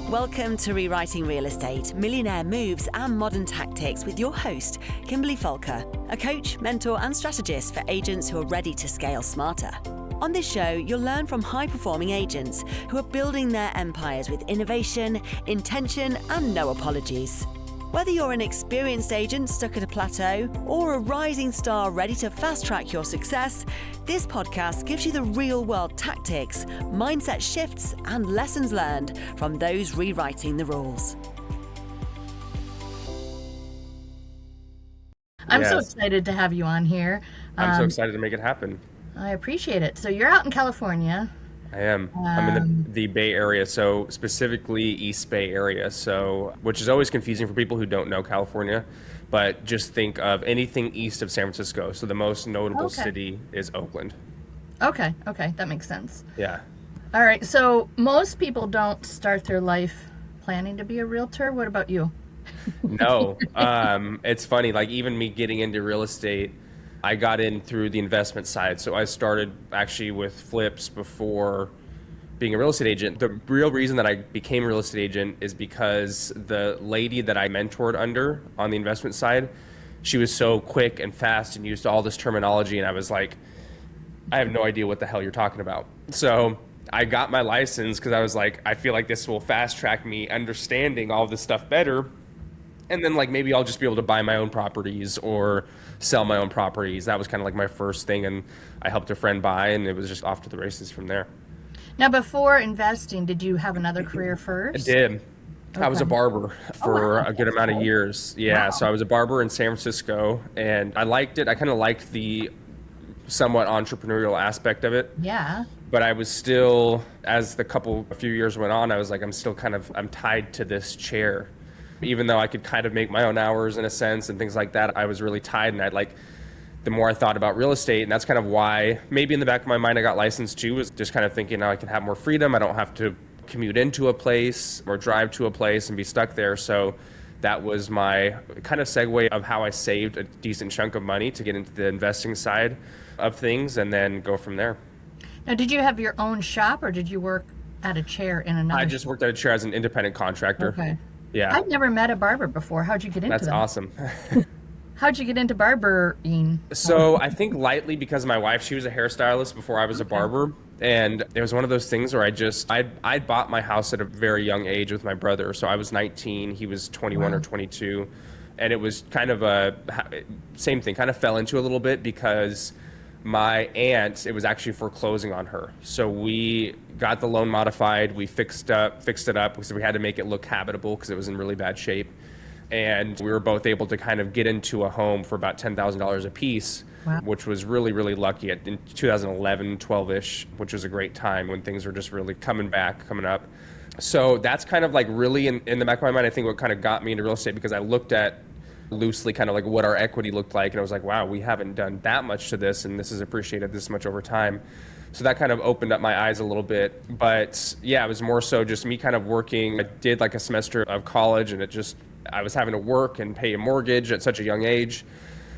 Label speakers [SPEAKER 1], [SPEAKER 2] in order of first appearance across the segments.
[SPEAKER 1] Welcome to Rewriting Real Estate, Millionaire Moves and Modern Tactics with your host, Kimberly Falker, a coach, mentor and strategist for agents who are ready to scale smarter. On this show, you'll learn from high-performing agents who are building their empires with innovation, intention and no apologies. Whether you're an experienced agent stuck at a plateau or a rising star ready to fast-track your success, this podcast gives you the real-world tactics, mindset shifts, and lessons learned from those rewriting the rules.
[SPEAKER 2] I'm so excited to have you on here.
[SPEAKER 3] I'm so excited to make it happen.
[SPEAKER 2] I appreciate it. So you're out in California.
[SPEAKER 3] I am. I'm in the Bay Area, so specifically East Bay Area, so which is always confusing for people who don't know California, but just think of anything east of San Francisco. So the most notable city is Oakland.
[SPEAKER 2] Okay, that makes sense.
[SPEAKER 3] Yeah.
[SPEAKER 2] All right, so most people don't start their life planning to be a realtor. What about you?
[SPEAKER 3] No. It's funny, like even me getting into real estate, I got in through the investment side. So I started actually with flips before being a real estate agent. The real reason that I became a real estate agent is because the lady that I mentored under on the investment side, she was so quick and fast and used all this terminology. And I was like, I have no idea what the hell you're talking about. So I got my license because I was like, I feel like this will fast track me understanding all this stuff better. And then like maybe I'll just be able to buy my own properties or sell my own properties. That was kind of like my first thing, and I helped a friend buy, and it was just off to the races from there.
[SPEAKER 2] Now, before investing, did you have another career first?
[SPEAKER 3] I did. Okay. I was a barber for a good amount of years. Yeah, wow. So I was a barber in San Francisco, and I liked it. I kind of liked the somewhat entrepreneurial aspect of it.
[SPEAKER 2] Yeah.
[SPEAKER 3] But I was still, as a few years went on, I was like, I'm tied to this chair. Even though I could kind of make my own hours in a sense and things like that, I was really tied. And the more I thought about real estate, and that's kind of why maybe in the back of my mind I got licensed too, was just kind of thinking now I can have more freedom. I don't have to commute into a place or drive to a place and be stuck there. So that was my kind of segue of how I saved a decent chunk of money to get into the investing side of things and then go from there.
[SPEAKER 2] Now, did you have your own shop or did you work at a chair in another?
[SPEAKER 3] I just worked at a chair as an independent contractor.
[SPEAKER 2] Okay.
[SPEAKER 3] Yeah.
[SPEAKER 2] I've never met a barber before. How'd you get into that?
[SPEAKER 3] That's awesome.
[SPEAKER 2] How'd you get into barbering?
[SPEAKER 3] So I think lightly because my wife, she was a hairstylist before I was a barber. And it was one of those things where I'd bought my house at a very young age with my brother. So I was 19, he was 21 or 22. And it was kind of same thing, kind of fell into a little bit because my aunt, it was actually foreclosing on her. So we got the loan modified, we fixed it up because we had to make it look habitable because it was in really bad shape. And we were both able to kind of get into a home for about $10,000 a piece, which was really, really lucky in 2011, 12-ish, which was a great time when things were just really coming up. So that's kind of like really in the back of my mind, I think what kind of got me into real estate, because I looked at loosely kind of like what our equity looked like. And I was like, wow, we haven't done that much to this, and this is appreciated this much over time. So that kind of opened up my eyes a little bit. But yeah, it was more so just me kind of working. I did like a semester of college, and I was having to work and pay a mortgage at such a young age.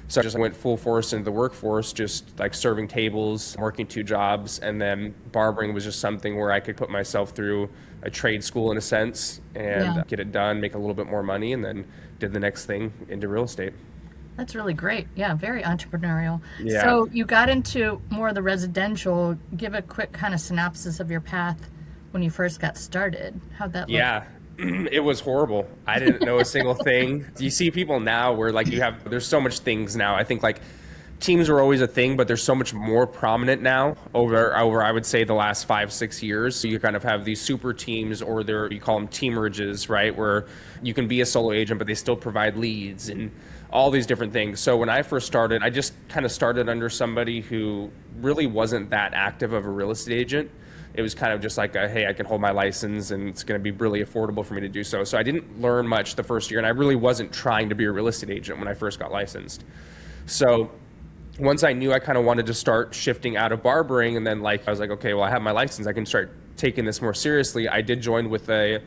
[SPEAKER 3] So I just went full force into the workforce, just like serving tables, working 2 jobs. And then barbering was just something where I could put myself through a trade school in a sense and get it done, make a little bit more money, and then did the next thing into real estate.
[SPEAKER 2] That's really great. Yeah, very entrepreneurial.
[SPEAKER 3] Yeah.
[SPEAKER 2] So you got into more of the residential. Give a quick kind of synopsis of your path when you first got started. How'd that look?
[SPEAKER 3] Yeah. It was horrible. I didn't know a single thing. You see people now where like there's so much things now. I think like teams were always a thing, but they're so much more prominent now over I would say the last 5-6 years. So you kind of have these super teams, or you call them teamerages, right? Where you can be a solo agent, but they still provide leads and all these different things. So when I first started, I just kind of started under somebody who really wasn't that active of a real estate agent. It was kind of just like, hey, I can hold my license and it's going to be really affordable for me to do so. So I didn't learn much the first year, and I really wasn't trying to be a real estate agent when I first got licensed. So once I knew I kind of wanted to start shifting out of barbering, and then I was like, okay, well, I have my license, I can start taking this more seriously. I did join with a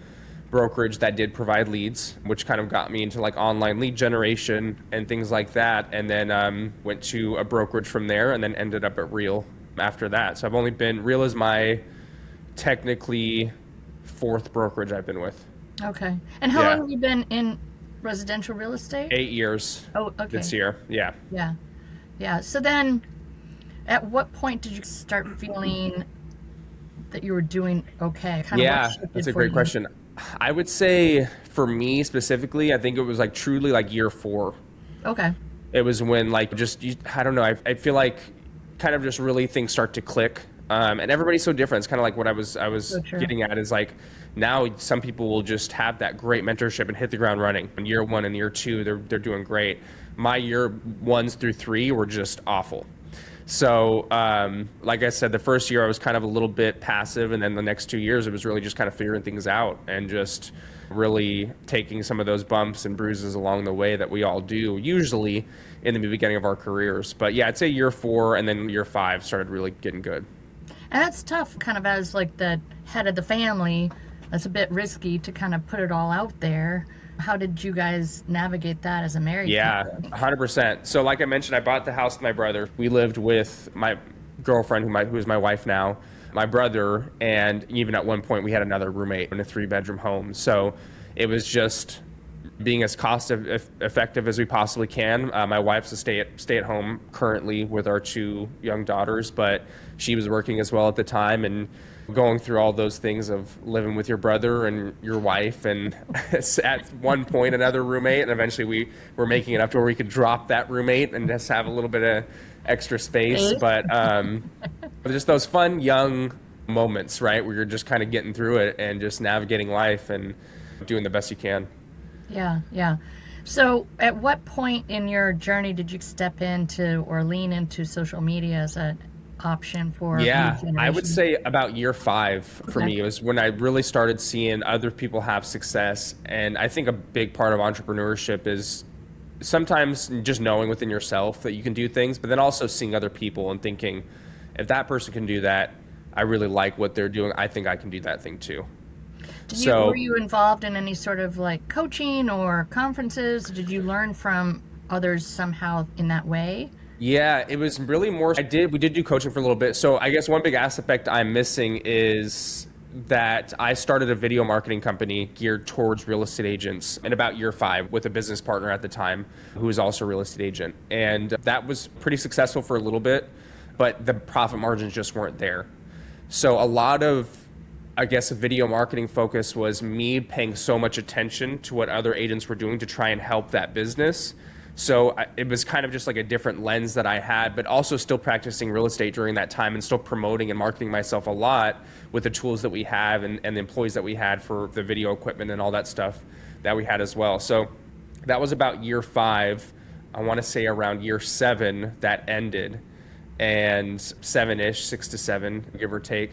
[SPEAKER 3] brokerage that did provide leads, which kind of got me into like online lead generation and things like that. And then went to a brokerage from there, and then ended up at Real after that. So I've only been, Real is my technically 4th brokerage I've been with.
[SPEAKER 2] Okay. And how
[SPEAKER 3] Yeah.
[SPEAKER 2] long have you been in residential real estate?
[SPEAKER 3] 8 years
[SPEAKER 2] Oh, okay.
[SPEAKER 3] this year. Yeah.
[SPEAKER 2] Yeah. Yeah. So then at what point did you start feeling that you were doing okay? Kind of what
[SPEAKER 3] Yeah,
[SPEAKER 2] shifted
[SPEAKER 3] that's a
[SPEAKER 2] for
[SPEAKER 3] great
[SPEAKER 2] you?
[SPEAKER 3] question. I would say for me specifically, I think it was like truly like year 4.
[SPEAKER 2] Okay.
[SPEAKER 3] It was when like I don't know, I feel like kind of just really things start to click. And everybody's so different. It's kind of like what I was
[SPEAKER 2] So true.
[SPEAKER 3] getting at is like now some people will just have that great mentorship and hit the ground running. In year 1 and year 2, they're doing great. My year 1s through 3 were just awful. So, like I said, the first year I was kind of a little bit passive, and then the next 2 years it was really just kind of figuring things out and just really taking some of those bumps and bruises along the way that we all do, usually in the beginning of our careers. But yeah, I'd say year 4 and then year 5 started really getting good.
[SPEAKER 2] And that's tough, kind of as like the head of the family. That's a bit risky to kind of put it all out there. How did you guys navigate that as a married
[SPEAKER 3] Yeah,
[SPEAKER 2] couple?
[SPEAKER 3] 100%. So like I mentioned, I bought the house with my brother. We lived with my girlfriend, who is my wife now, my brother, and even at one point we had another roommate in a 3-bedroom home. So it was just being as cost effective as we possibly can. My wife's a stay at home currently with our 2 young daughters, but she was working as well at the time, and going through all those things of living with your brother and your wife, and at one point another roommate, and eventually we were making it up to where we could drop that roommate and just have a little bit of extra space. But just those fun young moments, right, where you're just kind of getting through it and just navigating life and doing the best you can.
[SPEAKER 2] Yeah, yeah. So at what point in your journey did you step into or lean into social media as an option for
[SPEAKER 3] Yeah,
[SPEAKER 2] lead
[SPEAKER 3] I would
[SPEAKER 2] generation?
[SPEAKER 3] say about year 5 for
[SPEAKER 2] Okay.
[SPEAKER 3] me was when I really started seeing other people have success. And I think a big part of entrepreneurship is sometimes just knowing within yourself that you can do things, but then also seeing other people and thinking, if that person can do that, I really like what they're doing. I think I can do that thing too.
[SPEAKER 2] Were you involved in any sort of like coaching or conferences? Did you learn from others somehow in that way?
[SPEAKER 3] Yeah, it was really more. We did do coaching for a little bit. So I guess one big aspect I'm missing is that I started a video marketing company geared towards real estate agents in about year 5 with a business partner at the time who was also a real estate agent. And that was pretty successful for a little bit, but the profit margins just weren't there. So a lot of, I guess, a video marketing focus was me paying so much attention to what other agents were doing to try and help that business. So it was kind of just like a different lens that I had, but also still practicing real estate during that time and still promoting and marketing myself a lot with the tools that we have and the employees that we had for the video equipment and all that stuff that we had as well. So that was about year 5. I want to say around year 7 that ended, and 7-ish, 6 to 7, give or take.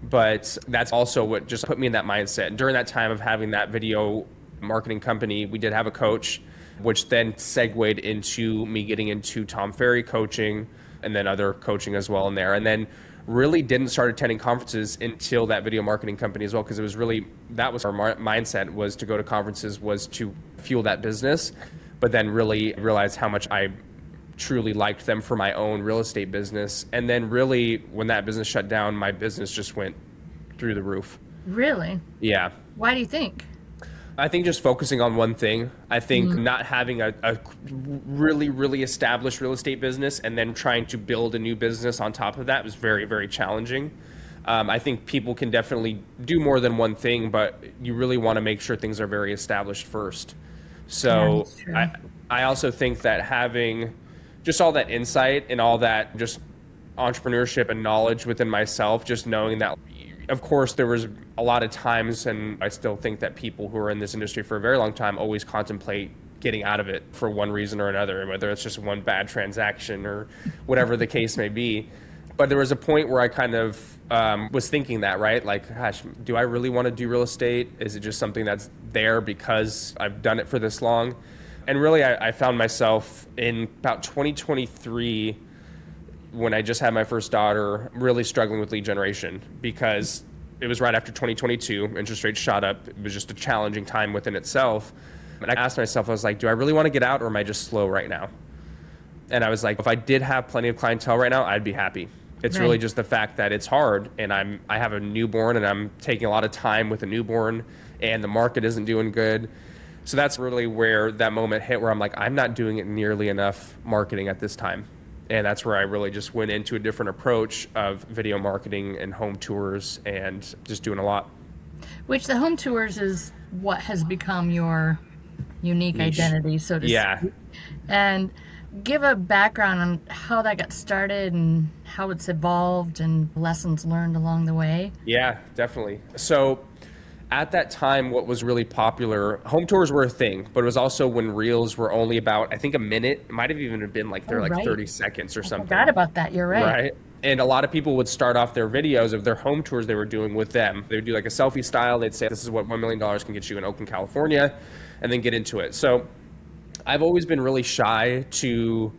[SPEAKER 3] But that's also what just put me in that mindset. And during that time of having that video marketing company, we did have a coach, which then segued into me getting into Tom Ferry coaching and then other coaching as well in there. And then really didn't start attending conferences until that video marketing company as well, because it was really, that was our mindset, was to go to conferences, was to fuel that business, but then really realize how much I truly liked them for my own real estate business. And then really when that business shut down, my business just went through the roof.
[SPEAKER 2] Really?
[SPEAKER 3] Yeah.
[SPEAKER 2] Why do you think?
[SPEAKER 3] I think just focusing on one thing. I think not having a really, really established real estate business and then trying to build a new business on top of that was very, very challenging. I think people can definitely do more than one thing, but you really want to make sure things are very established first. So
[SPEAKER 2] that's true.
[SPEAKER 3] I also think that having just all that insight and all that just entrepreneurship and knowledge within myself, just knowing that, of course, there was a lot of times, and I still think that people who are in this industry for a very long time always contemplate getting out of it for one reason or another, whether it's just one bad transaction or whatever the case may be. But there was a point where I kind of was thinking that, right? Like, gosh, do I really want to do real estate? Is it just something that's there because I've done it for this long? And really, I found myself in about 2023, when I just had my first daughter, really struggling with lead generation, because it was right after 2022. Interest rates shot up. It was just a challenging time within itself. And I asked myself, I was like, do I really want to get out, or am I just slow right now? And I was like, if I did have plenty of clientele right now, I'd be happy. It's really just the fact that it's hard, and I have a newborn, and I'm taking a lot of time with a newborn, and the market isn't doing good. So that's really where that moment hit, where I'm like, I'm not doing it nearly enough marketing at this time. And that's where I really just went into a different approach of video marketing and home tours and just doing a lot.
[SPEAKER 2] Which the home tours is what has become your unique
[SPEAKER 3] Niche.
[SPEAKER 2] identity, so to speak. And give a background on how that got started and how it's evolved and lessons learned along the way.
[SPEAKER 3] Yeah, definitely. So at that time, what was really popular, home tours were a thing, but it was also when reels were only about, I think, a minute. It might have even been like 30 seconds or something.
[SPEAKER 2] I forgot about that. You're right.
[SPEAKER 3] Right. And a lot of people would start off their videos of their home tours they were doing with them. They would do like a selfie style. They'd say, this is what $1 million can get you in Oakland, California, and then get into it. So I've always been really shy to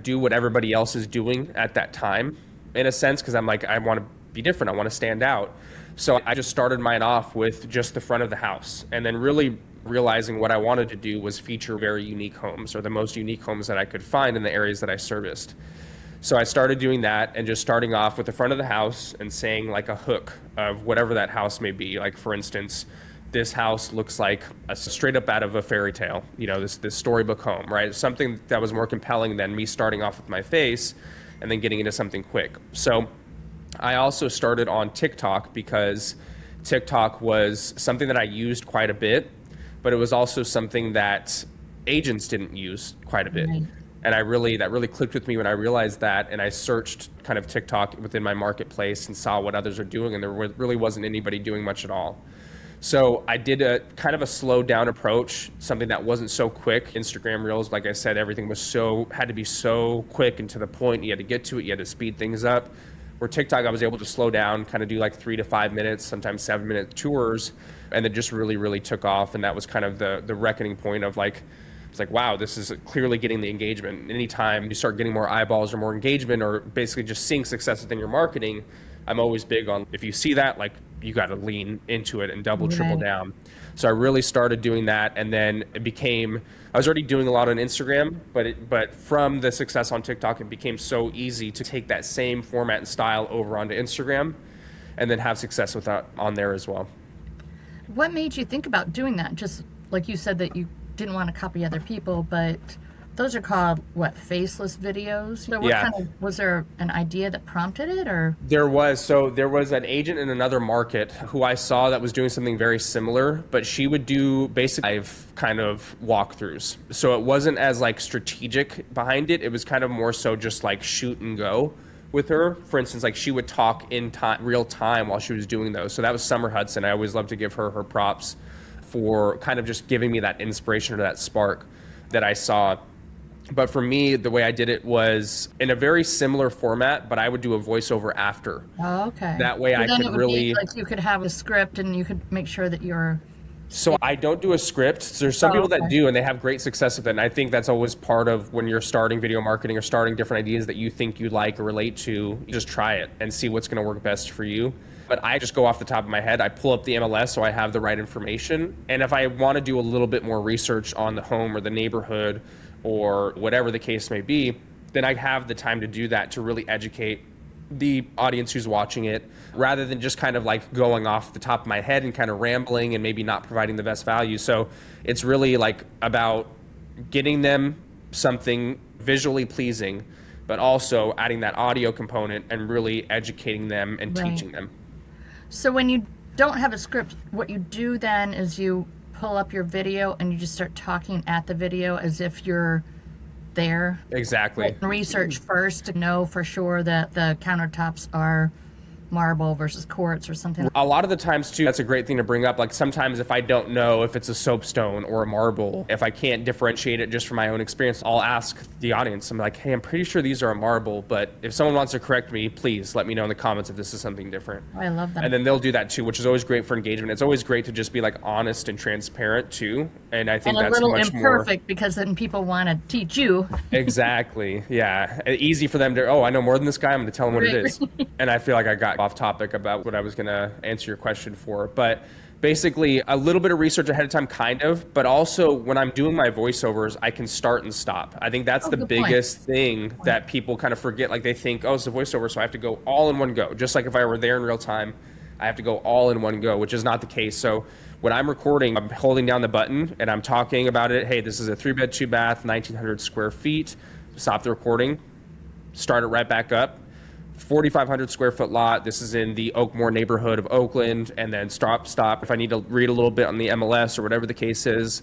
[SPEAKER 3] do what everybody else is doing at that time, in a sense, because I'm like, I want to be different. I want to stand out. So I just started mine off with just the front of the house, and then really realizing what I wanted to do was feature very unique homes, or the most unique homes that I could find in the areas that I serviced. So I started doing that and just starting off with the front of the house and saying like a hook of whatever that house may be. Like, for instance, this house looks like a straight up out of a fairy tale, you know, this storybook home, right? Something that was more compelling than me starting off with my face and then getting into something quick. So I also started on TikTok because TikTok was something that I used quite a bit, but it was also something that agents didn't use quite a bit.
[SPEAKER 2] Right.
[SPEAKER 3] And that really clicked with me when I realized that, and I searched kind of TikTok within my marketplace and saw what others are doing, and there really wasn't anybody doing much at all. So I did a kind of a slowed down approach, something that wasn't so quick. Instagram Reels, like I said, everything was had to be so quick and to the point. You had to get to it, you had to speed things up. Where TikTok, I was able to slow down, kind of do like 3 to 5 minutes, sometimes 7-minute tours, and it just really took off. And that was kind of the reckoning point of like, it's like, wow, this is clearly getting the engagement. Anytime you start getting more eyeballs or more engagement, or basically just seeing success within your marketing, I'm always big on, if you see that, like, you got to lean into it and triple down. So I really started doing that, and then it became, I was already doing a lot on Instagram, but from the success on TikTok, it became so easy to take that same format and style over onto Instagram and then have success with that on there as well.
[SPEAKER 2] What made you think about doing that? Just like you said that you didn't want to copy other people, but those are called, what, faceless videos? So what kind of, was there an idea that prompted it, or? There was an agent in another market who I saw that was doing something very similar, but she would do basically live kind of walkthroughs. So it wasn't as like strategic behind it. It was kind of more so just like shoot and go with her. For instance, like she would talk in real time while she was doing those. So that was Summer Hudson. I always love to give her props for kind of just giving me that inspiration or that spark that I saw. But for me, the way I did it was in a very similar format, but I would do a voiceover after. Oh, okay.
[SPEAKER 3] That way I could really,
[SPEAKER 2] like, you could have a script and you could make sure that you're.
[SPEAKER 3] So I don't do a script. There's some people that do, and they have great success with it. And I think that's always part of when you're starting video marketing or starting different ideas that you think you like or relate to. You just try it and see what's going to work best for you. But I just go off the top of my head. I pull up the MLS so I have the right information. And if I want to do a little bit more research on the home or the neighborhood or whatever the case may be, then I have the time to do that, to really educate the audience who's watching it, rather than just kind of like going off the top of my head and kind of rambling and maybe not providing the best value. So it's really like about getting them something visually pleasing, but also adding that audio component and really educating them and teaching them.
[SPEAKER 2] So when you don't have a script, what you do then is you pull up your video and you just start talking at the video as if you're there.
[SPEAKER 3] Exactly.
[SPEAKER 2] Like, research first to know for sure that the countertops are marble versus quartz or something.
[SPEAKER 3] A lot of the times too, that's a great thing to bring up. Like sometimes if I don't know if it's a soapstone or a marble, if I can't differentiate it just from my own experience, I'll ask the audience. I'm like, hey, I'm pretty sure these are a marble, but if someone wants to correct me, please let me know in the comments if this is something different.
[SPEAKER 2] Oh, I love that.
[SPEAKER 3] And then they'll do that too, which is always great for engagement. It's always great to just be like honest and transparent too. And I think that's much more.
[SPEAKER 2] And a little imperfect, because then people want to teach you.
[SPEAKER 3] Exactly. Yeah. Easy for them to, oh, I know more than this guy. I'm going to tell him what it is. And I feel like I got off topic about what I was going to answer your question for. But basically, a little bit of research ahead of time, kind of, but also when I'm doing my voiceovers, I can start and stop. I think that's the biggest thing that people kind of forget. Like they think, oh, it's a voiceover, so I have to go all in one go. Just like if I were there in real time, I have to go all in one go, which is not the case. So when I'm recording, I'm holding down the button and I'm talking about it. Hey, this is a 3-bed, 2-bath, 1,900 square feet. Stop the recording, start it right back up. 4,500 square foot lot. This is in the Oakmore neighborhood of Oakland, and then stop if I need to read a little bit on the MLS or whatever the case is.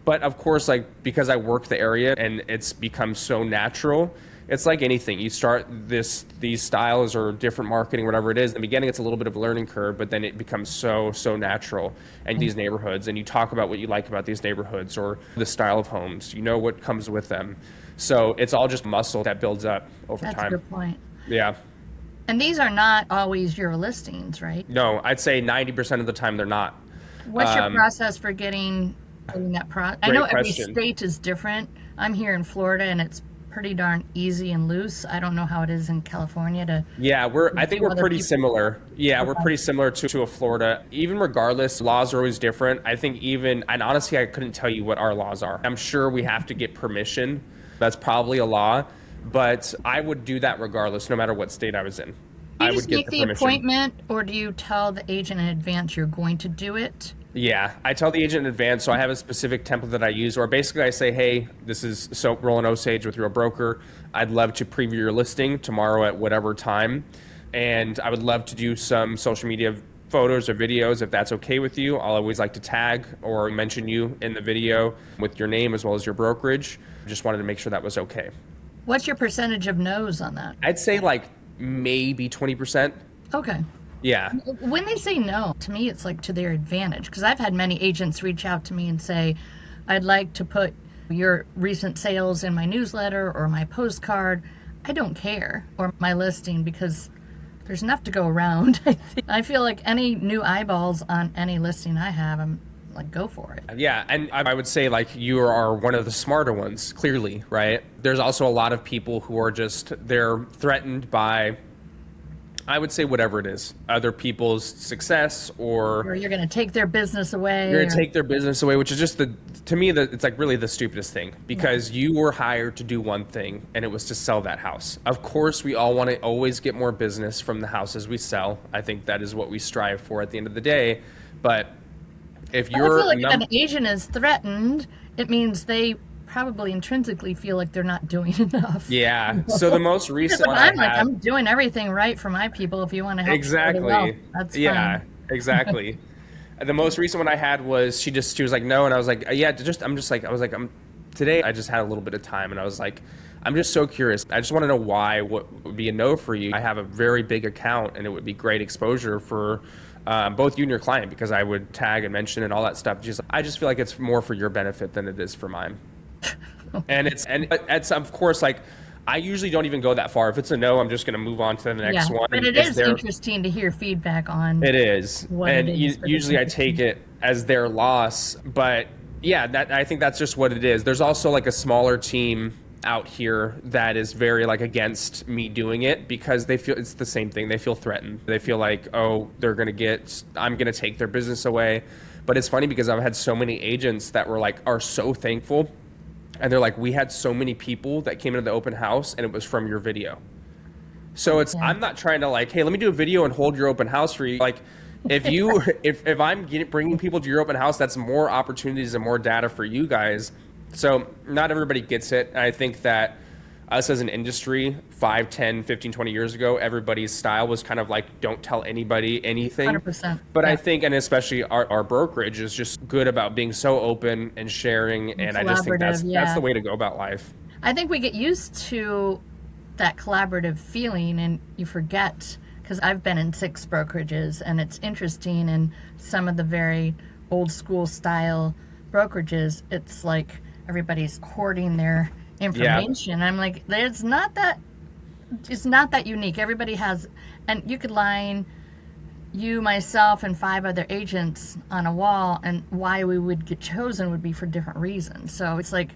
[SPEAKER 3] But of course, like, because I work the area and it's become so natural, it's like anything. You start these styles or different marketing, whatever it is. In the beginning, it's a little bit of a learning curve, but then it becomes so natural. And these neighborhoods, and you talk about what you like about these neighborhoods or the style of homes. You know what comes with them. So it's all just muscle that builds up over time.
[SPEAKER 2] That's a good point.
[SPEAKER 3] Yeah.
[SPEAKER 2] And these are not always your listings, right?
[SPEAKER 3] No, I'd say 90% of the time they're not.
[SPEAKER 2] What's your process for getting that I know every state is different. I'm here in Florida, and it's pretty darn easy and loose. I don't know how it is in California to.
[SPEAKER 3] Yeah, I think we're pretty similar. Yeah, we're pretty similar to a Florida. Even regardless, laws are always different. I think and honestly, I couldn't tell you what our laws are. I'm sure we have to get permission. That's probably a law. But I would do that regardless, no matter what state I was in.
[SPEAKER 2] Do you
[SPEAKER 3] I
[SPEAKER 2] just
[SPEAKER 3] would
[SPEAKER 2] make the appointment, or do you tell the agent in advance you're going to do it?
[SPEAKER 3] Yeah, I tell the agent in advance, so I have a specific template that I use, or basically I say, hey, this is Roland Osage with your broker. I'd love to preview your listing tomorrow at whatever time, and I would love to do some social media photos or videos if that's okay with you. I'll always like to tag or mention you in the video with your name as well as your brokerage. Just wanted to make sure that was okay.
[SPEAKER 2] What's your percentage of no's on that?
[SPEAKER 3] I'd say like maybe 20%.
[SPEAKER 2] Okay.
[SPEAKER 3] Yeah.
[SPEAKER 2] When they say no, to me, it's like to their advantage. Because I've had many agents reach out to me and say, I'd like to put your recent sales in my newsletter or my postcard. I don't care. Or my listing, because there's enough to go around. I feel like any new eyeballs on any listing I have, I'm like, go for it.
[SPEAKER 3] Yeah, and I would say like you are one of the smarter ones, clearly, right? There's also a lot of people who are they're threatened by, I would say, whatever it is, other people's success, or
[SPEAKER 2] you're going to take their business away.
[SPEAKER 3] You're going to take their business away, which is just to me, it's like really the stupidest thing, because you were hired to do one thing, and it was to sell that house. Of course, we all want to always get more business from the houses we sell. I think that is what we strive for at the end of the day. But if
[SPEAKER 2] I feel like if an agent is threatened, it means they probably intrinsically feel like they're not doing enough.
[SPEAKER 3] Yeah. So the most recent one
[SPEAKER 2] I'm doing everything right for my people. If you want to help,
[SPEAKER 3] exactly.
[SPEAKER 2] That's
[SPEAKER 3] yeah,
[SPEAKER 2] fine.
[SPEAKER 3] Exactly. The most recent one I had was she was like, no, and I was like, yeah, today I just had a little bit of time, and I was like, I'm just so curious. I just want to know why. What would be a no for you? I have a very big account, and it would be great exposure for both you and your client, because I would tag and mention and all that stuff. I just feel like it's more for your benefit than it is for mine. And it's of course, like, I usually don't even go that far. If it's a no, I'm just going to move on to the next one.
[SPEAKER 2] But it is interesting to hear feedback on.
[SPEAKER 3] It is, and usually I take it as their loss. But yeah, I think that's just what it is. There's also like a smaller team out here that is very like against me doing it, because they feel it's the same thing. They feel threatened. They feel like, oh, I'm going to take their business away. But it's funny because I've had so many agents that are so thankful. And they're like, we had so many people that came into the open house, and it was from your video. So I'm not trying to like, hey, let me do a video and hold your open house for you. Like, if I'm bringing people to your open house, that's more opportunities and more data for you guys. So not everybody gets it. And I think that us as an industry 5, 10, 15, 20 years ago, everybody's style was kind of like, don't tell anybody anything.
[SPEAKER 2] 100%.
[SPEAKER 3] But I think, and especially our brokerage is just good about being so open and sharing. And I just think that's the way to go about life.
[SPEAKER 2] I think we get used to that collaborative feeling, and you forget, because I've been in 6 brokerages, and it's interesting in some of the very old school style brokerages, it's like everybody's hoarding their information. Yeah. I'm like, it's not that unique. Everybody has, and you could line you, myself, and 5 other agents on a wall, and why we would get chosen would be for different reasons. So it's like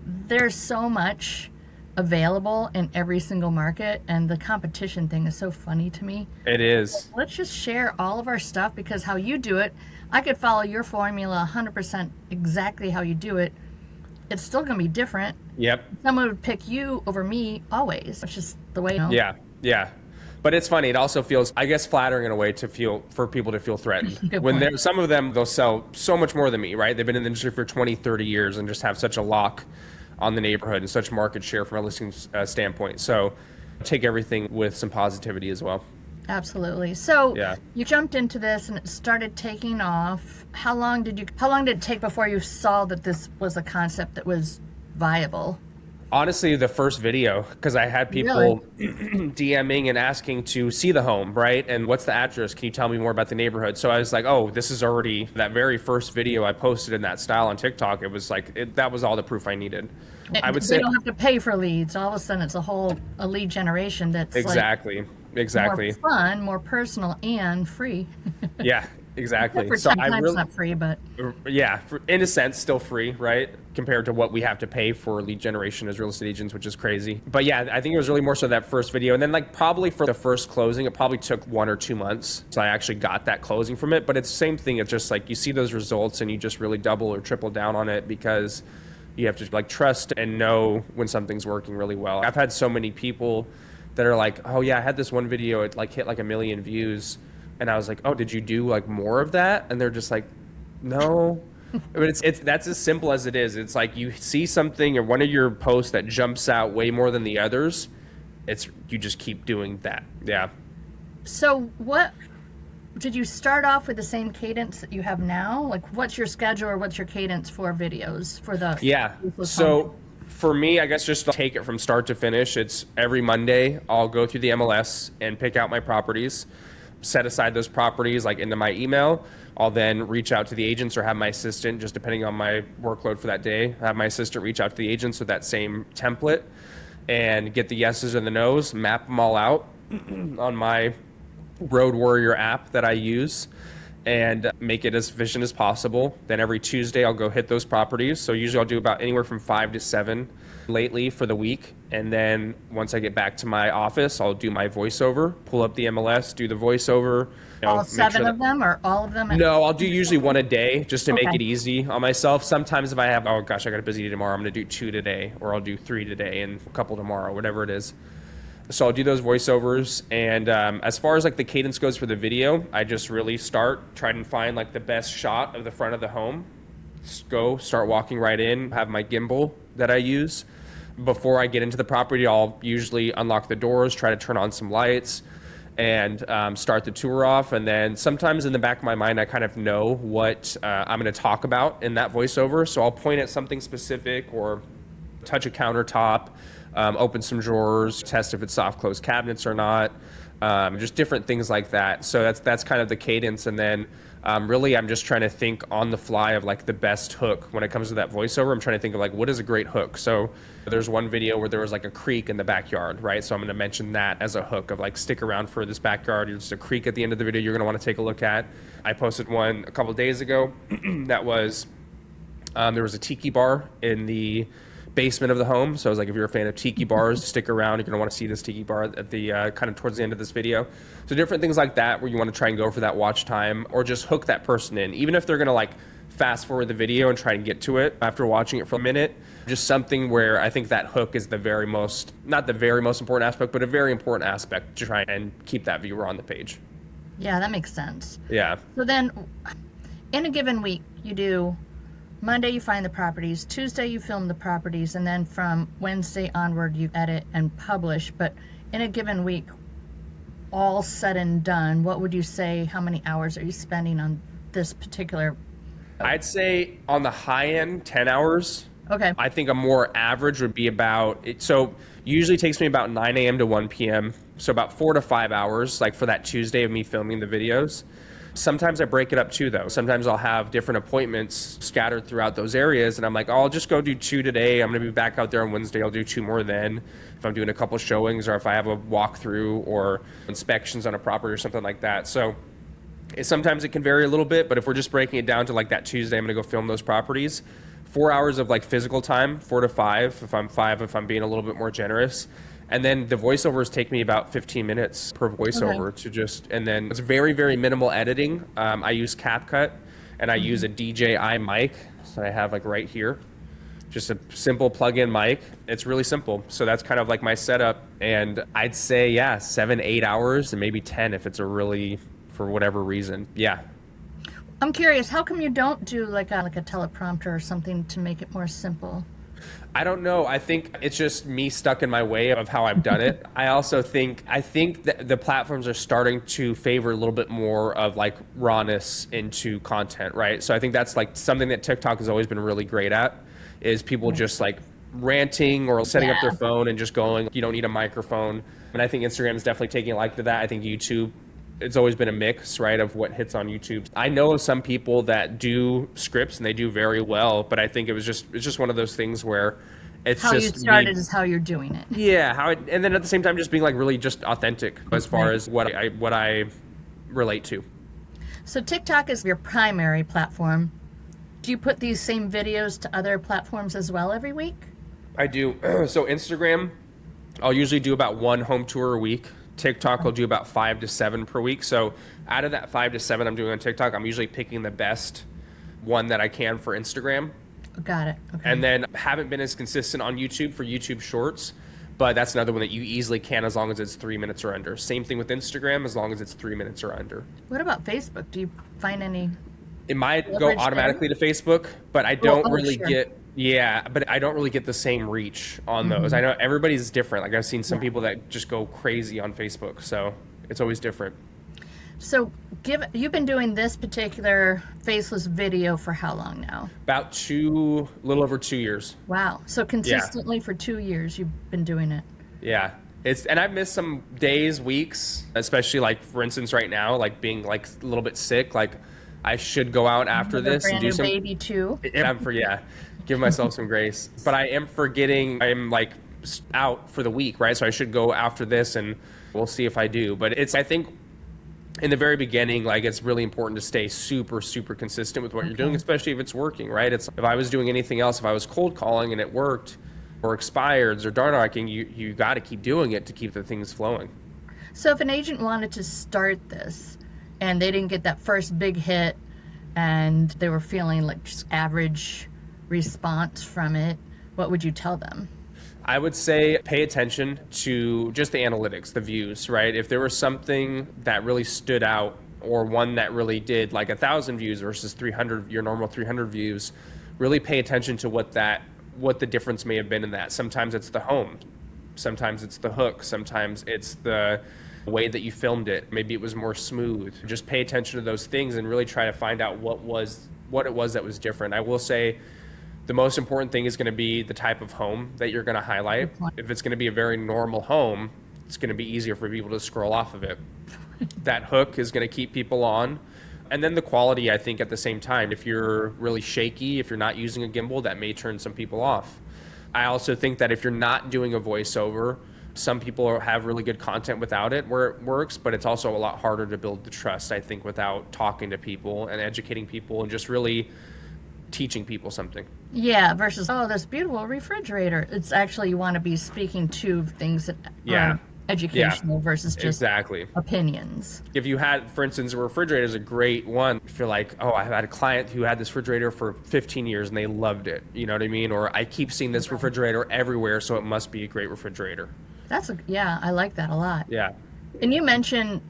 [SPEAKER 2] there's so much available in every single market, and the competition thing is so funny to me.
[SPEAKER 3] It is.
[SPEAKER 2] Let's just share all of our stuff, because how you do it, I could follow your formula 100% exactly how you do it. It's still going to be different.
[SPEAKER 3] Yep.
[SPEAKER 2] Someone would pick you over me always. It's just the way, you know?
[SPEAKER 3] Yeah. But it's funny. It also feels, I guess, flattering in a way for people to feel threatened. When some of them, they'll sell so much more than me, right? They've been in the industry for 20, 30 years and just have such a lock on the neighborhood and such market share from a listing standpoint. So take everything with some positivity as well.
[SPEAKER 2] Absolutely. So you jumped into this and it started taking off. How long did it take before you saw that this was a concept that was viable?
[SPEAKER 3] Honestly, the first video, because I had people DMing and asking to see the home, right? And what's the address? Can you tell me more about the neighborhood? So I was like, oh, this is already that very first video I posted in that style on TikTok. It was like, that was all the proof I needed. I would say
[SPEAKER 2] you don't have to pay for leads. All of a sudden, it's a lead generation that's
[SPEAKER 3] exactly
[SPEAKER 2] more fun, more personal, and free.
[SPEAKER 3] Yeah, exactly.
[SPEAKER 2] For 10 times not free, but
[SPEAKER 3] in a sense, still free, right? Compared to what we have to pay for lead generation as real estate agents, which is crazy. But yeah, I think it was really more so that first video. And then like probably for the first closing, it probably took 1 or 2 months. So I actually got that closing from it. But it's the same thing. It's just like you see those results and you just really double or triple down on it, because you have to like trust and know when something's working really well. I've had so many people that are like, oh yeah, I had this one video, it like hit like 1 million views. And I was like, oh, did you do like more of that? And they're just like, no. But it's that's as simple as it is. It's like you see something or one of your posts that jumps out way more than the others. You just keep doing that. Yeah.
[SPEAKER 2] So what did you start off with the same cadence that you have now? Like what's your schedule or what's your cadence for videos for the
[SPEAKER 3] So for me, I guess just to take it from start to finish, it's every Monday I'll go through the MLS and pick out my properties, set aside those properties like into my email. I'll then reach out to the agents or have my assistant, just depending on my workload for that day, have my assistant reach out to the agents with that same template and get the yeses and the nos, map them all out on my Road Warrior app that I use and make it as efficient as possible. Then every Tuesday I'll go hit those properties. So usually I'll do about anywhere from 5 to 7 lately for the week. And then once I get back to my office, I'll do my voiceover, pull up the MLS, do the voiceover.
[SPEAKER 2] All 7 of them or all of them?
[SPEAKER 3] No, I'll do usually 1 a day just to make it easy on myself. Sometimes if I have, oh gosh, I got a busy day tomorrow, I'm going to do 2 today, or I'll do 3 today and a couple tomorrow, whatever it is. So I'll do those voiceovers. And as far as like the cadence goes for the video, I just really try and find like the best shot of the front of the home. Start walking right in, have my gimbal that I use. Before I get into the property, I'll usually unlock the doors, try to turn on some lights, and start the tour off. And then sometimes in the back of my mind, I kind of know what I'm going to talk about in that voiceover. So I'll point at something specific or touch a countertop, open some drawers, test if it's soft close cabinets or not, just different things like that. So that's kind of the cadence. And then really I'm just trying to think on the fly of like the best hook when it comes to that voiceover. I'm trying to think of like, what is a great hook? So there's one video where there was like a creek in the backyard, right? So I'm going to mention that as a hook of like, stick around for this backyard. There's a creek at the end of the video you're going to want to take a look at. I posted one a couple of days ago that was, there was a tiki bar in the basement of the home. So I was like, if you're a fan of tiki bars, stick around. You're going to want to see this tiki bar at the kind of towards the end of this video. So different things like that where you want to try and go for that watch time or just hook that person in. Even if they're going to like fast forward the video and try and get to it after watching it for a minute, just something where I think that hook is the very most, not the very most important aspect, but a very important aspect to try and keep that viewer on the page.
[SPEAKER 2] Yeah, that makes sense.
[SPEAKER 3] Yeah.
[SPEAKER 2] So then in a given week, you do Monday you find the properties, Tuesday you film the properties, and then from Wednesday onward you edit and publish. But in a given week, all said and done, what would you say, how many hours are you spending on this particular?
[SPEAKER 3] I'd say on the high end, 10 hours.
[SPEAKER 2] Okay.
[SPEAKER 3] I think a more average would be so usually takes me about 9 a.m. to 1 p.m. So about 4 to 5 hours, like for that Tuesday of me filming the videos. Sometimes I break it up too, though. Sometimes I'll have different appointments scattered throughout those areas, and I'm like, oh, I'll just go do 2 today. I'm going to be back out there on Wednesday. I'll do 2 more then. If I'm doing a couple showings or if I have a walkthrough or inspections on a property or something like that. So sometimes it can vary a little bit, but if we're just breaking it down to like that Tuesday, I'm going to go film those properties. 4 hours of like physical time, 4 to 5, if I'm being a little bit more generous. And then the voiceovers take me about 15 minutes per voiceover to just, and then it's very, very minimal editing. I use CapCut and I use a DJI mic. So I have like right here, just a simple plug-in mic. It's really simple. So that's kind of like my setup. And I'd say, 7-8 hours and maybe 10 if it's a really, for whatever reason. Yeah.
[SPEAKER 2] I'm curious, how come you don't do like a teleprompter or something to make it more simple?
[SPEAKER 3] I don't know. I think it's just me stuck in my way of how I've done it. I think that the platforms are starting to favor a little bit more of like rawness into content, right? So I think that's like something that TikTok has always been really great at, is people just like ranting or setting up their phone and just going, you don't need a microphone. And I think Instagram is definitely taking a like to that. I think YouTube, it's always been a mix, right, of what hits on YouTube. I know of some people that do scripts and they do very well, but I think it's just one of those things where it's
[SPEAKER 2] how
[SPEAKER 3] just
[SPEAKER 2] you started is how you're doing it.
[SPEAKER 3] Yeah, and then at the same time just being like really just authentic as far as what I relate to.
[SPEAKER 2] So TikTok is your primary platform. Do you put these same videos to other platforms as well every week?
[SPEAKER 3] I do. So Instagram, I'll usually do about 1 home tour a week. TikTok will do about 5 to 7 per week. So out of that 5 to 7 I'm doing on TikTok, I'm usually picking the best one that I can for Instagram.
[SPEAKER 2] Got it. Okay.
[SPEAKER 3] And then haven't been as consistent on YouTube for YouTube Shorts, but that's another one that you easily can as long as it's 3 minutes or under. Same thing with Instagram, as long as it's 3 minutes or under.
[SPEAKER 2] What about Facebook? Do you find any?
[SPEAKER 3] It might go automatically to Facebook, but I don't really get. Yeah, but I don't really get the same reach on those. I know everybody's different. Like I've seen some people that just go crazy on Facebook, so it's always different.
[SPEAKER 2] So you've been doing this particular Faceless video for how long now?
[SPEAKER 3] About a little over 2 years.
[SPEAKER 2] Wow. So consistently for 2 years you've been doing it.
[SPEAKER 3] Yeah. And I've missed some days, weeks, especially like for instance right now, like being like a little bit sick. Like I should go out after this and do some
[SPEAKER 2] baby too.
[SPEAKER 3] And I'm give myself some grace. But I am forgetting, I'm like out for the week, right? So I should go after this and we'll see if I do. But I think in the very beginning, like it's really important to stay super, super consistent with what you're doing, especially if it's working, right? If I was doing anything else, if I was cold calling and it worked, or expireds or door knocking, you got to keep doing it to keep the things flowing.
[SPEAKER 2] So if an agent wanted to start this and they didn't get that first big hit and they were feeling like just average response from it, what would you tell them?
[SPEAKER 3] I would say pay attention to just the analytics, the views, right? If there was something that really stood out or one that really did like 1,000 views versus 300, your normal 300 views, really pay attention to what the difference may have been in that. Sometimes it's the home, sometimes it's the hook, sometimes it's the way that you filmed it. Maybe it was more smooth. Just pay attention to those things and really try to find out what it was that was different. I will say the most important thing is going to be the type of home that you're going to highlight. If it's going to be a very normal home, it's going to be easier for people to scroll off of it. That hook is going to keep people on. And then the quality, I think, at the same time. If you're really shaky, if you're not using a gimbal, that may turn some people off. I also think that if you're not doing a voiceover, some people have really good content without it where it works, but it's also a lot harder to build the trust, I think, without talking to people and educating people and just really teaching people something.
[SPEAKER 2] Yeah, versus, oh, this beautiful refrigerator. It's actually, you want to be speaking to things that are educational versus just opinions.
[SPEAKER 3] If you had, for instance, a refrigerator is a great one. If you're like, oh, I've had a client who had this refrigerator for 15 years and they loved it. You know what I mean? Or I keep seeing this refrigerator everywhere, so it must be a great refrigerator.
[SPEAKER 2] I like that a lot.
[SPEAKER 3] Yeah.
[SPEAKER 2] And you mentioned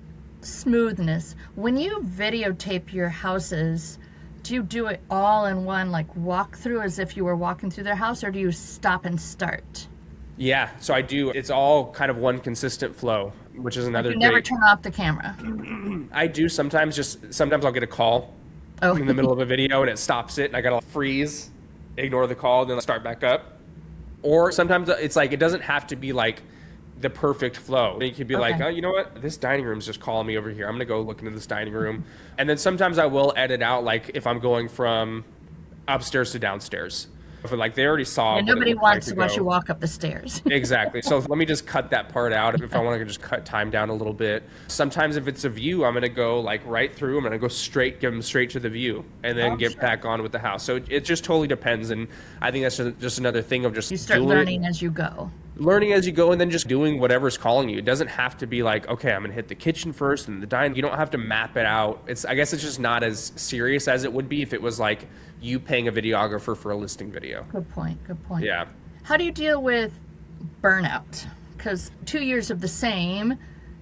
[SPEAKER 2] smoothness. When you videotape your houses, do you do it all in one, like walkthrough as if you were walking through their house, or do you stop and start?
[SPEAKER 3] Yeah, so I do. It's all kind of one consistent flow, which is another
[SPEAKER 2] You never turn off the camera.
[SPEAKER 3] I do sometimes. Sometimes I'll get a call in the middle of a video and it stops it and I gotta freeze, ignore the call, then start back up. Or sometimes it's like, it doesn't have to be like the perfect flow. It could be like, oh, you know what? This dining room's just calling me over here. I'm gonna go look into this dining room. And then sometimes I will edit out, like if I'm going from upstairs to downstairs. But like they already saw.
[SPEAKER 2] And nobody wants to watch you walk up the stairs.
[SPEAKER 3] Exactly. So let me just cut that part out if I want to just cut time down a little bit. Sometimes if it's a view, I'm going to go like right through. I'm going to go straight, give them straight to the view, and then get back on with the house. So it just totally depends. And I think that's just another thing of just
[SPEAKER 2] you start learning as you go.
[SPEAKER 3] Learning as you go, and then just doing whatever's calling you. It doesn't have to be like, okay, I'm going to hit the kitchen first and the dining. You don't have to map it out. I guess it's just not as serious as it would be if it was like you paying a videographer for a listing video.
[SPEAKER 2] Good point.
[SPEAKER 3] Yeah.
[SPEAKER 2] How do you deal with burnout? Because 2 years of the same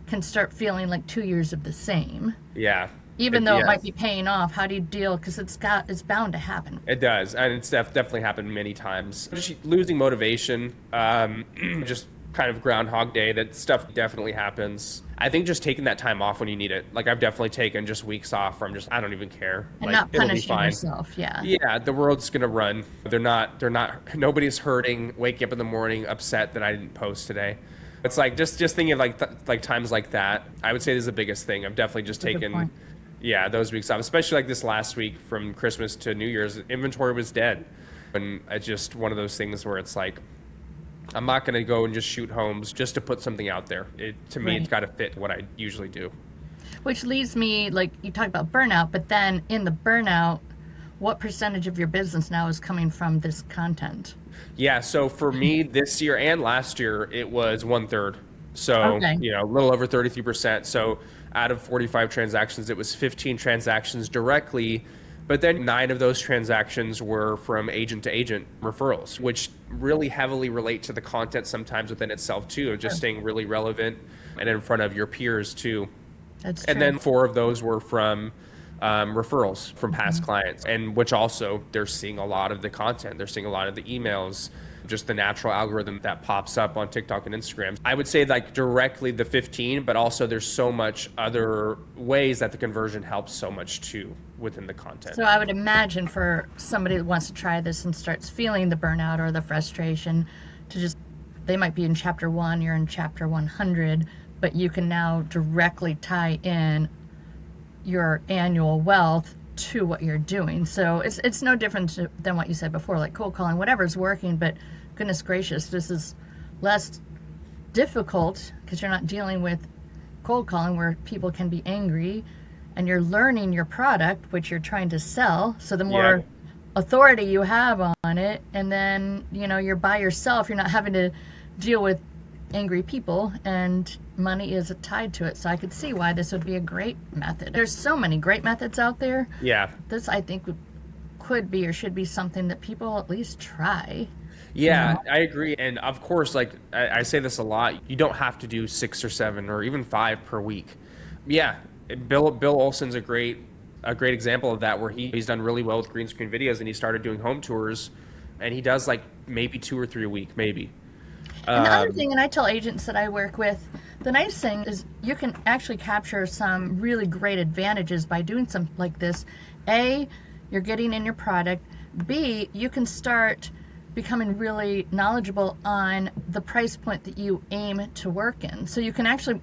[SPEAKER 2] can start feeling like 2 years of the same.
[SPEAKER 3] Yeah.
[SPEAKER 2] Even though it might be paying off, how do you deal? Because it's bound to happen.
[SPEAKER 3] It does, and it's definitely happened many times. Just losing motivation, just kind of Groundhog Day. That stuff definitely happens. I think just taking that time off when you need it. Like I've definitely taken just weeks off where I don't even care.
[SPEAKER 2] And
[SPEAKER 3] like,
[SPEAKER 2] not punishing yourself. Yeah.
[SPEAKER 3] Yeah, the world's gonna run. They're not. Nobody's hurting. Waking up in the morning upset that I didn't post today. It's like just thinking of like times like that. I would say this is the biggest thing. I've definitely just taken. Yeah, those weeks off, especially like this last week from Christmas to New Year's, inventory was dead. And it's just one of those things where it's like, I'm not going to go and just shoot homes just to put something out there. To me, it's got to fit what I usually do.
[SPEAKER 2] Which leads me, like you talk about burnout, but then in the burnout, what percentage of your business now is coming from this content?
[SPEAKER 3] Yeah, so for me this year and last year, it was 1/3. So, a little over 33%. So out of 45 transactions, it was 15 transactions directly, but then 9 of those transactions were from agent to agent referrals, which really heavily relate to the content sometimes within itself too, of just staying really relevant and in front of your peers too.
[SPEAKER 2] That's true.
[SPEAKER 3] And then 4 of those were from referrals from past clients, and which also they're seeing a lot of the content. They're seeing a lot of the emails, just the natural algorithm that pops up on TikTok and Instagram. I would say like directly the 15, but also there's so much other ways that the conversion helps so much too within the content.
[SPEAKER 2] So I would imagine for somebody that wants to try this and starts feeling the burnout or the frustration, they might be in chapter 1, you're in chapter 100, but you can now directly tie in your annual wealth to what you're doing. So it's no different than what you said before, like cold calling, whatever's working, but goodness gracious, this is less difficult because you're not dealing with cold calling where people can be angry, and you're learning your product, which you're trying to sell. So the more authority you have on it, and then, you're by yourself, you're not having to deal with angry people, and money is tied to it. So I could see why this would be a great method. There's so many great methods out there.
[SPEAKER 3] Yeah.
[SPEAKER 2] This, I think, could be or should be something that people at least try.
[SPEAKER 3] Yeah, I agree. And of course, like I say this a lot, you don't have to do 6 or 7 or even 5 per week. Yeah, Bill Olson's a great example of that, where he's done really well with green screen videos, and he started doing home tours, and he does like maybe 2 or 3 a week, maybe.
[SPEAKER 2] And the other thing, and I tell agents that I work with, the nice thing is you can actually capture some really great advantages by doing something like this. A, you're getting in your product. B, you can start becoming really knowledgeable on the price point that you aim to work in. So you can actually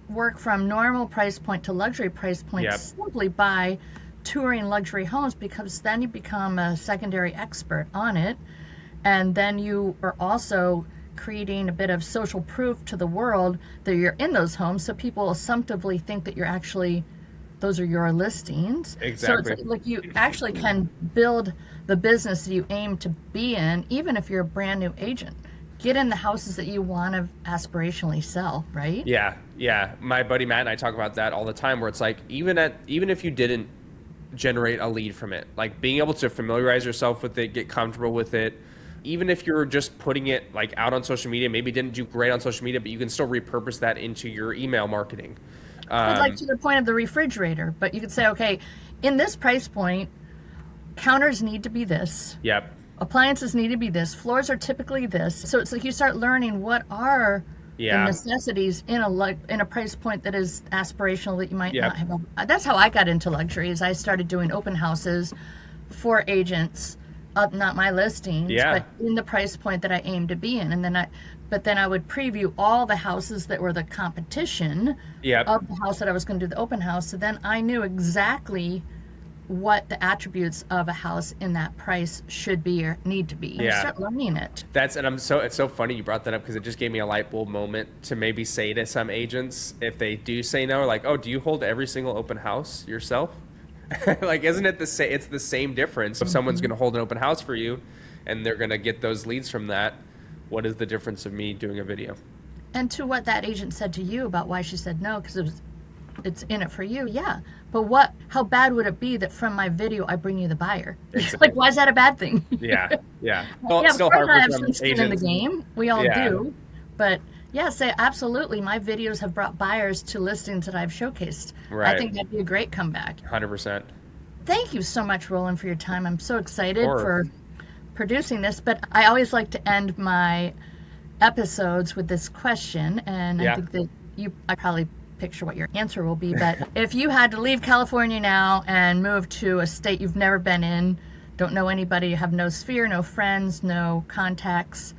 [SPEAKER 2] work from normal price point to luxury price point simply by touring luxury homes, because then you become a secondary expert on it. And then you are also creating a bit of social proof to the world that you're in those homes, so people assumptively think that those are your listings.
[SPEAKER 3] Exactly.
[SPEAKER 2] So it's like you actually can build the business that you aim to be in, even if you're a brand new agent. Get in the houses that you want to aspirationally sell, right?
[SPEAKER 3] Yeah. My buddy Matt and I talk about that all the time, where it's like, even if you didn't generate a lead from it, like being able to familiarize yourself with it, get comfortable with it. Even if you're just putting it like out on social media, maybe didn't do great on social media, but you can still repurpose that into your email marketing.
[SPEAKER 2] Like to the point of the refrigerator, but you could say, okay, in this price point, counters need to be this.
[SPEAKER 3] Yep.
[SPEAKER 2] Appliances need to be this. Floors are typically this. So it's like you start learning what are the necessities in a price point that is aspirational that you might not have. That's how I got into luxury. Is I started doing open houses for agents. Not my listings, but in the price point that I aim to be in. And then I would preview all the houses that were the competition of the house that I was going to do the open house. So then I knew exactly what the attributes of a house in that price should be or need to be. And you start learning it.
[SPEAKER 3] It's so funny you brought that up, because it just gave me a light bulb moment to maybe say to some agents, if they do say no, like, oh, do you hold every single open house yourself? Like, isn't it it's the same difference? If someone's going to hold an open house for you and they're going to get those leads from that, what is the difference of me doing a video?
[SPEAKER 2] And to what that agent said to you about why she said no, because it's in it for you. Yeah. But how bad would it be that from my video, I bring you the buyer? Like, why is that a bad thing?
[SPEAKER 3] Yeah.
[SPEAKER 2] Well, of course I have some skin in the game. We all do. But yeah, say absolutely. My videos have brought buyers to listings that I've showcased. Right. I think that'd be a great comeback.
[SPEAKER 3] 100%.
[SPEAKER 2] Thank you so much, Roland, for your time. I'm so excited for producing this. But I always like to end my episodes with this question. And I think that I probably picture what your answer will be. But if you had to leave California now and move to a state you've never been in, don't know anybody, you have no sphere, no friends, no contacts,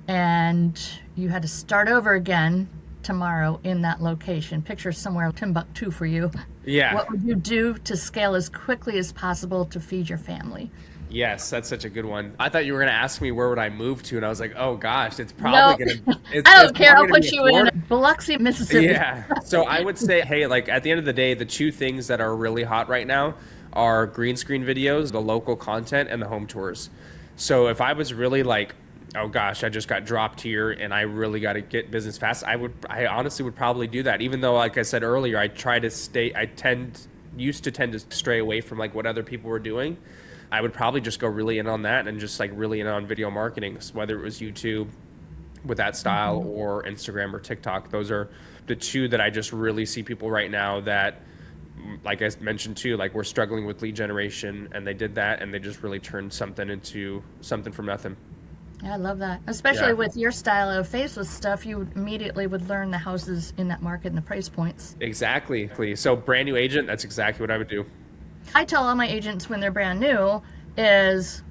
[SPEAKER 2] and you had to start over again tomorrow in that location, picture somewhere Timbuktu for you. Yeah. What would you do to scale as quickly as possible to feed your family?
[SPEAKER 3] Yes, that's such a good one. I thought you were going to ask me where would I move to, and I was like, oh gosh, it's probably going to...
[SPEAKER 2] I don't care, I'll put you in Biloxi, Mississippi.
[SPEAKER 3] Yeah, so I would say, hey, like at the end of the day, the two things that are really hot right now are green screen videos, the local content, and the home tours. So if I was really like, oh gosh, I just got dropped here and I really got to get business fast, I honestly would probably do that. Even though, like I said earlier, I used to tend to stray away from like what other people were doing. I would probably just go really in on that and just like really in on video marketing, whether it was YouTube with that style or Instagram or TikTok. Those are the two that I just really see people right now that, like I mentioned too, like we're struggling with lead generation, and they did that and they just really turned something into something from nothing.
[SPEAKER 2] Yeah, I love that. Especially with your style of faceless stuff, you immediately would learn the houses in that market and the price points.
[SPEAKER 3] Exactly. So brand new agent, that's exactly what I would do.
[SPEAKER 2] I tell all my agents when they're brand new is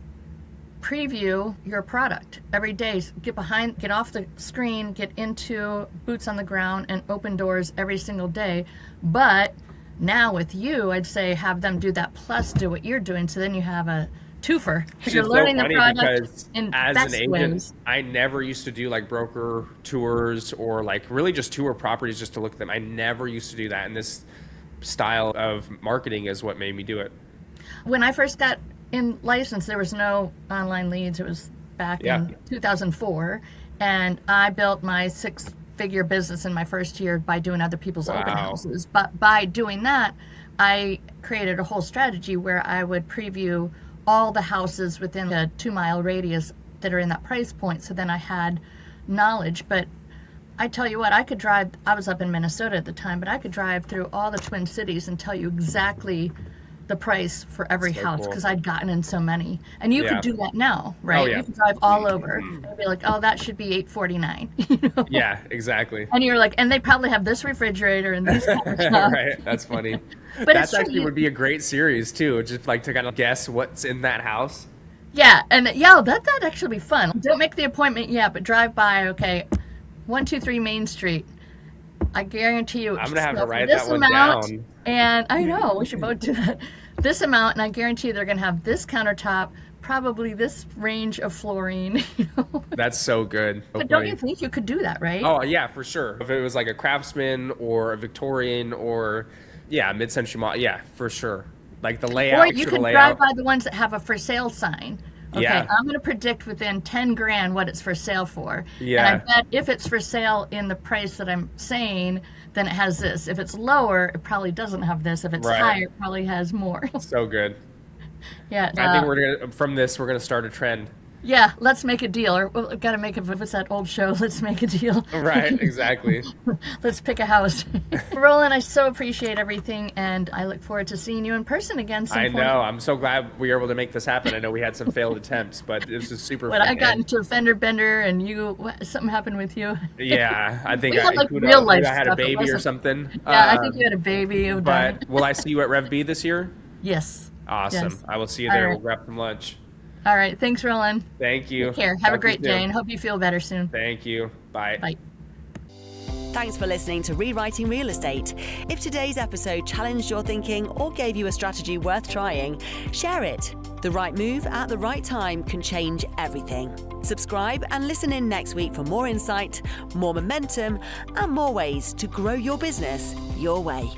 [SPEAKER 2] preview your product every day. Get off the screen, get into boots on the ground and open doors every single day. But now with you, I'd say have them do that plus do what you're doing. So then you have a twofer. You're learning the product in
[SPEAKER 3] as
[SPEAKER 2] best
[SPEAKER 3] an agent,
[SPEAKER 2] ways.
[SPEAKER 3] I never used to do like broker tours or like really just tour properties just to look at them. I never used to do that. And this style of marketing is what made me do it.
[SPEAKER 2] When I first got in license, there was no online leads. It was back in 2004. And I built my 6-figure business in my first year by doing other people's open houses. But by doing that, I created a whole strategy where I would preview all the houses within a 2-mile radius that are in that price point. So then I had knowledge. But I tell you what, I was up in Minnesota at the time, but I could drive through all the Twin Cities and tell you exactly the price for every house because I'd gotten in so many. And you could do that now, right? Oh, yeah. You could drive all over and be like, oh, that should be $849. You know?
[SPEAKER 3] Yeah, exactly.
[SPEAKER 2] And you're like, and they probably have this refrigerator and these kind of stuff.
[SPEAKER 3] Right, that's funny. But that's actually would be a great series too, just like to kind of guess what's in that house.
[SPEAKER 2] Yeah, and that'd actually be fun. Don't make the appointment yet, but drive by, okay, 123 Main Street. I guarantee you.
[SPEAKER 3] I'm going to have to write that one down.
[SPEAKER 2] And I know, we should both do that. This amount, and I guarantee you they're going to have this countertop, probably this range of flooring. You know?
[SPEAKER 3] That's so good.
[SPEAKER 2] But don't you think you could do that, right?
[SPEAKER 3] Oh, yeah, for sure. If it was like a Craftsman or a Victorian or, mid-century model, yeah, for sure. Like the layout.
[SPEAKER 2] Or you could drive by the ones that have a for sale sign. Okay, I'm going to predict within 10 grand what it's for sale for. Yeah. And I bet if it's for sale in the price that I'm saying, then it has this. If it's lower, it probably doesn't have this. If it's higher, it probably has more.
[SPEAKER 3] So good.
[SPEAKER 2] Yeah.
[SPEAKER 3] I think from this, we're going to start a trend.
[SPEAKER 2] Yeah, let's make a deal. Or we've got to make what's that old show? Let's make a deal.
[SPEAKER 3] Right, exactly.
[SPEAKER 2] Let's pick a house. Roland, I so appreciate everything, and I look forward to seeing you in person again some point.
[SPEAKER 3] I know. I'm so glad we were able to make this happen. I know we had some failed attempts, but this is super fun.
[SPEAKER 2] I got into a fender bender, and something happened with you.
[SPEAKER 3] Yeah, I think
[SPEAKER 2] I had
[SPEAKER 3] a baby or something.
[SPEAKER 2] Yeah, I think you had a baby.
[SPEAKER 3] But will I see you at Rev B this year?
[SPEAKER 2] Yes.
[SPEAKER 3] Awesome.
[SPEAKER 2] Yes.
[SPEAKER 3] I will see you there. We'll grab some lunch.
[SPEAKER 2] All right. Thanks, Roland.
[SPEAKER 3] Thank you.
[SPEAKER 2] Take care. Have a great day, and hope you feel better soon.
[SPEAKER 3] Thank you. Bye.
[SPEAKER 2] Bye.
[SPEAKER 1] Thanks for listening to Rewriting Real Estate. If today's episode challenged your thinking or gave you a strategy worth trying, share it. The right move at the right time can change everything. Subscribe and listen in next week for more insight, more momentum, and more ways to grow your business your way.